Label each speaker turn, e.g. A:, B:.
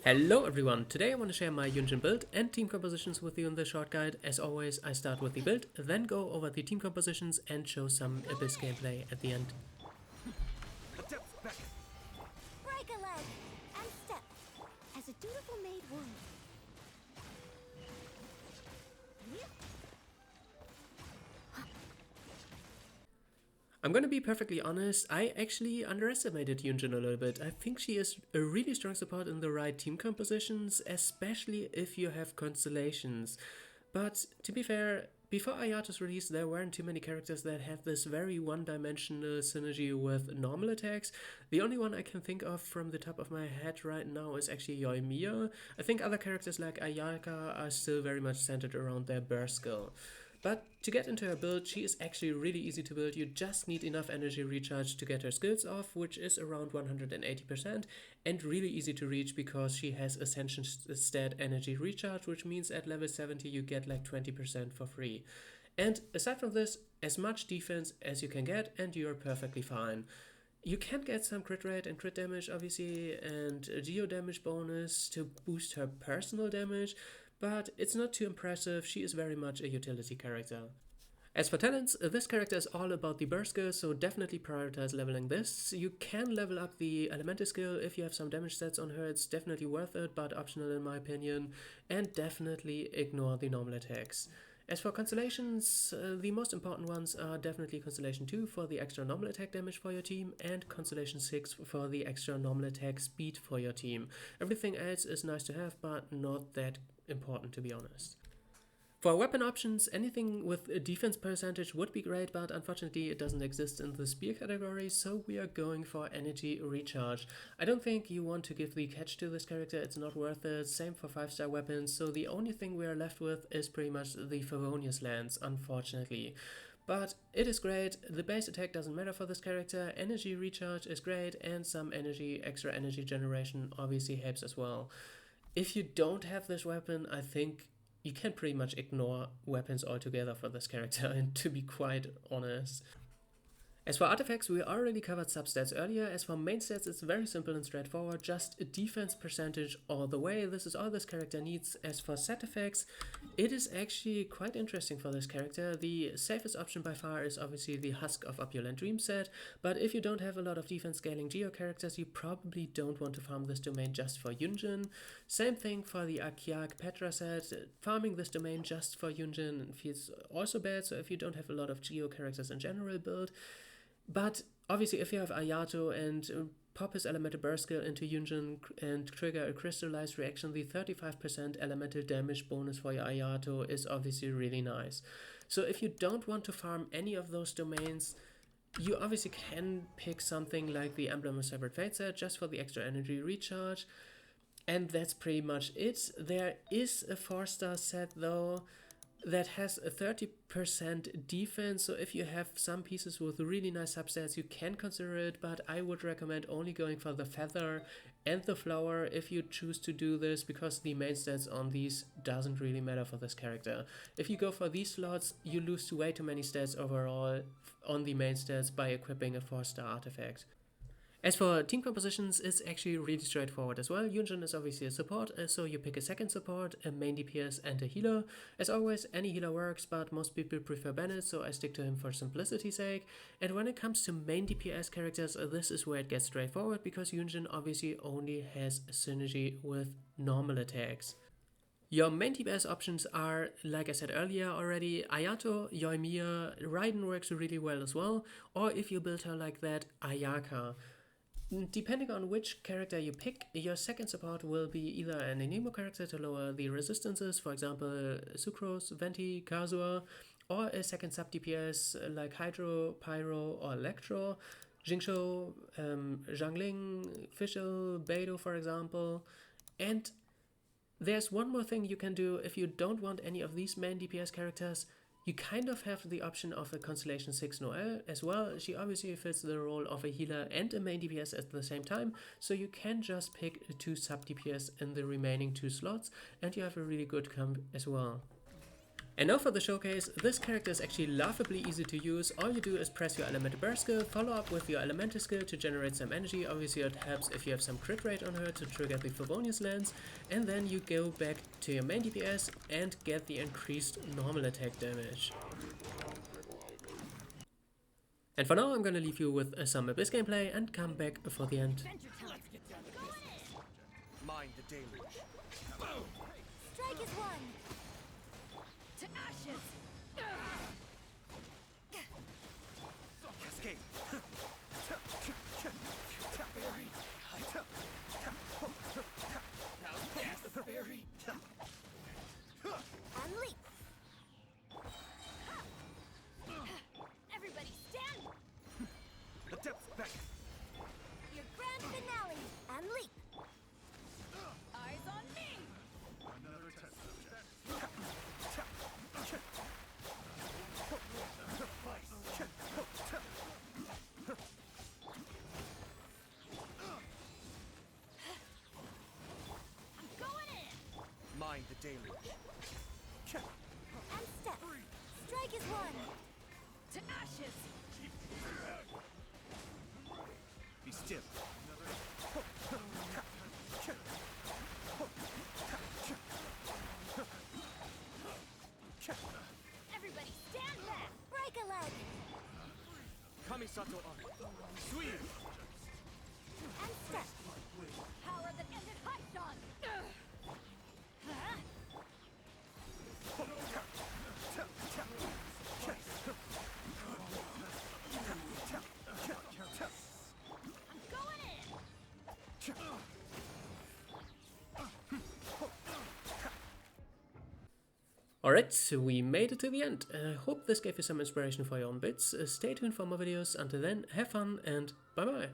A: Hello everyone, today I want to share my Yun Jin build and team compositions with you in this short guide. As always, I start with the build, then go over the team compositions and show some Abyss gameplay at the end.
B: Break a leg and step as a dutiful maid would.
A: I'm gonna be perfectly honest, I actually underestimated Yun Jin a little bit. I think she is a really strong support in the right team compositions, especially if you have Constellations. But to be fair, before Ayato's release, there weren't too many characters that had this very one-dimensional synergy with normal attacks. The only one I can think of from the top of my head right now is actually Yoimiya. I think other characters like Ayaka are still very much centered around their burst skill. But to get into her build, she is actually really easy to build. You just need enough energy recharge to get her skills off, which is around 180%, and really easy to reach because she has Ascension stat energy recharge, which means at level 70 you get like 20% for free. And aside from this, as much defense as you can get and you're perfectly fine. You can get some crit rate and crit damage obviously, and a geo damage bonus to boost her personal damage, but it's not too impressive. She is very much a utility character. As for talents, this character is all about the burst skill, so definitely prioritize leveling this. You can level up the elemental skill if you have some damage stats on her, it's definitely worth it, but optional in my opinion, and definitely ignore the normal attacks. As for Constellations, the most important ones are definitely Constellation 2 for the extra normal attack damage for your team and Constellation 6 for the extra normal attack speed for your team. Everything else is nice to have, but not that important to be honest. For weapon options, anything with a defense percentage would be great, but unfortunately it doesn't exist in the spear category, so we are going for energy recharge. I don't think you want to give the catch to this character, it's not worth it. Same for 5-star weapons, so the only thing we are left with is pretty much the Favonius Lance, unfortunately. But it is great, the base attack doesn't matter for this character, energy recharge is great, and some extra energy generation obviously helps as well. If you don't have this weapon, I think you can pretty much ignore weapons altogether for this character, and to be quite honest. As for artifacts, we already covered substats earlier. As for main stats, it's very simple and straightforward, just a defense percentage all the way. This is all this character needs. As for set effects, it is actually quite interesting for this character. The safest option by far is obviously the Husk of Opulent Dream set, but if you don't have a lot of defense scaling geo characters, you probably don't want to farm this domain just for Yun Jin. Same thing for the Akiak Petra set. Farming this domain just for Yun Jin feels also bad, so if you don't have a lot of geo characters in general build. But obviously if you have Ayato and pop his elemental burst skill into Yun Jin and trigger a crystallized reaction, the 35% elemental damage bonus for your Ayato is obviously really nice. So if you don't want to farm any of those domains, you obviously can pick something like the Emblem of Severed Fate set just for the extra energy recharge. And that's pretty much it. There is a 4-star set though that has a 30% defense, so if you have some pieces with really nice substats you can consider it, but I would recommend only going for the feather and the flower if you choose to do this, because the main stats on these doesn't really matter for this character. If you go for these slots, you lose way too many stats overall on the main stats by equipping a 4-star artifact. As for team compositions, it's actually really straightforward as well. Yun Jin is obviously a support, so you pick a second support, a main DPS and a healer. As always, any healer works, but most people prefer Bennett, so I stick to him for simplicity's sake. And when it comes to main DPS characters, this is where it gets straightforward, because Yun Jin obviously only has synergy with normal attacks. Your main DPS options are, like I said earlier already, Ayato, Yoimiya, Raiden works really well as well, or if you build her like that, Ayaka. Depending on which character you pick, your second support will be either an Enemo character to lower the resistances, for example Sucrose, Venti, Kazuha, or a second sub DPS like Hydro, Pyro, or Electro, Jingshou, Zhangling, Fischl, Beidou for example. And there's one more thing you can do if you don't want any of these main DPS characters. You kind of have the option of a Constellation 6 Noelle as well. She obviously fits the role of a healer and a main DPS at the same time, so you can just pick 2 sub DPS in the remaining 2 slots and you have a really good comp as well. And now for the showcase. This character is actually laughably easy to use. All you do is press your elemental burst skill, follow up with your elemental skill to generate some energy. Obviously it helps if you have some crit rate on her to trigger the Favonius lens, and then you go back to your main DPS and get the increased normal attack damage. And for now I'm gonna leave you with some Abyss gameplay and come back for the end.
C: Mind the deluge.
B: Strike is one.
D: To ashes!
C: Cascade.
B: And leap.
D: Everybody stand!
C: The depths back.
B: Your grand finale. And leap.
D: Eyes on me! I'm going in!
C: Mind the deluge.
B: And step. Strike is one.
D: To ashes!
C: Be still.
D: Everybody stand back!
B: Break a leg.
C: Kamisato on. Sweet.
B: And step.
D: Power that ended Haishan! I'm going in!
A: Alright, so we made it to the end. Hope this gave you some inspiration for your own bits. Stay tuned for more videos. Until then, have fun and bye bye.